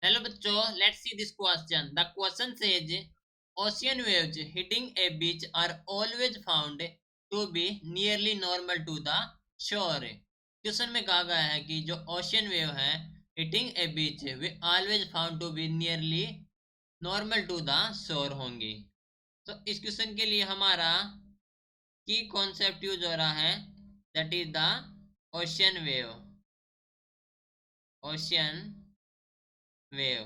Hello बच्चों, let's see this question. The question says ocean waves hitting a beach are always found to be nearly normal to the shore. Question में कहा गया है कि जो ocean wave है hitting a beach they always found to be nearly normal to the shore होंगी. तो इस क्वेश्चन के लिए हमारा की कॉन्सेप्ट यूज हो रहा है, that is the ocean wave. Ocean wave.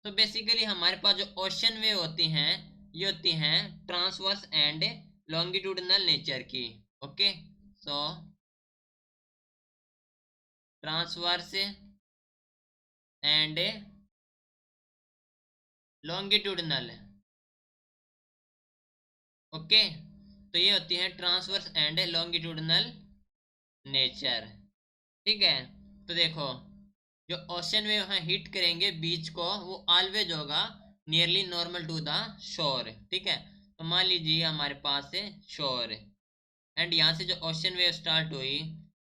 तो बेसिकली हमारे पास जो ओशन वेव होती हैं ये होती हैं ट्रांसवर्स एंड लॉन्गिट्यूडनल नेचर की. Okay, so transverse and longitudinal. Okay, तो ये होती है ट्रांसवर्स एंड लॉन्गिट्यूडनल नेचर. ठीक है, तो देखो जो ओशन वेव है हिट करेंगे बीच को वो ऑलवेज होगा नियरली नॉर्मल टू द शोर. ठीक है, तो मान लीजिए हमारे पास है शोर एंड यहाँ से जो ओशन वेव स्टार्ट हुई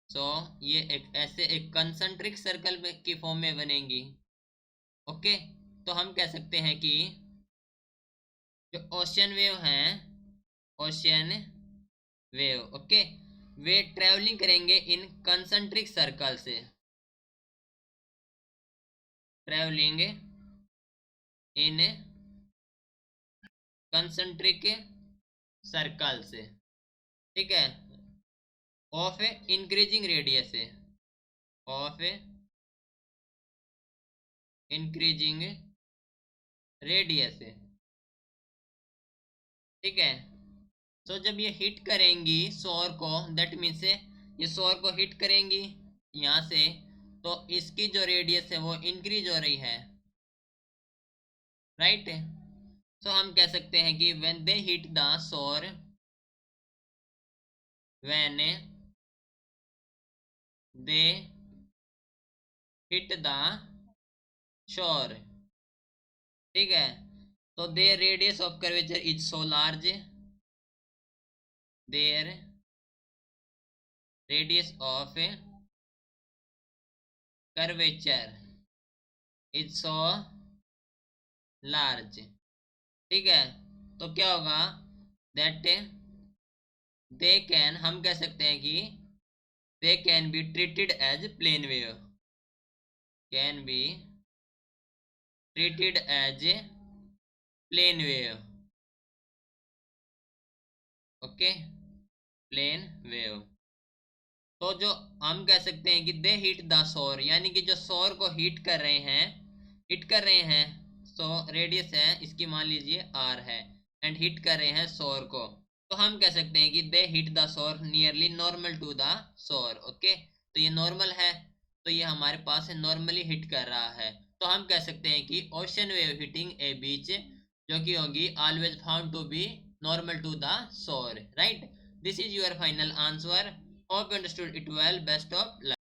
सो ये एक ऐसे एक कंसंट्रिक सर्कल की फॉर्म में बनेंगी. ओके, तो हम कह सकते हैं कि जो ओशन वेव हैं ओशन वेव ओके वे ट्रेवलिंग करेंगे इन कंसंट्रिक सर्कल से. ट्रेवलिंग इन कंसंट्रिक सर्कल से. ठीक है, ऑफ इंक्रीजिंग रेडियस है, ऑफ इंक्रीजिंग रेडियस है. ठीक है, तो जब ये हिट करेंगी सोर को दैट मीन्स ये सोर को हिट करेंगी यहाँ से तो इसकी जो रेडियस है वो इंक्रीज हो रही है. राइट, तो हम कह सकते हैं कि व्हेन दे हिट द सोर, when they hit the shore. ठीक है, तो there radius of curvature is so large, there radius of curvature is so large. ठीक है, तो क्या होगा दैट दे कैन, हम कह सकते हैं कि they can be treated as plane wave, can be treated as plane wave. Okay, plane wave. तो जो हम कह सकते हैं कि दे हिट द सोर, यानी कि जो सोर को हिट कर रहे हैं सो रेडियस है इसकी मान लीजिए आर है एंड हिट कर रहे हैं सोर को, तो हम कह सकते हैं कि दे हिट द सोर नियरली नॉर्मल टू द सोर. ओके, तो ये नॉर्मल है तो ये हमारे पास है नॉर्मली हिट कर रहा है. तो हम कह सकते हैं कि ocean wave hitting a beach जो कि होगी always found to be normal to the shore. Right, this is your final answer. Hope you understood it well. Best of luck.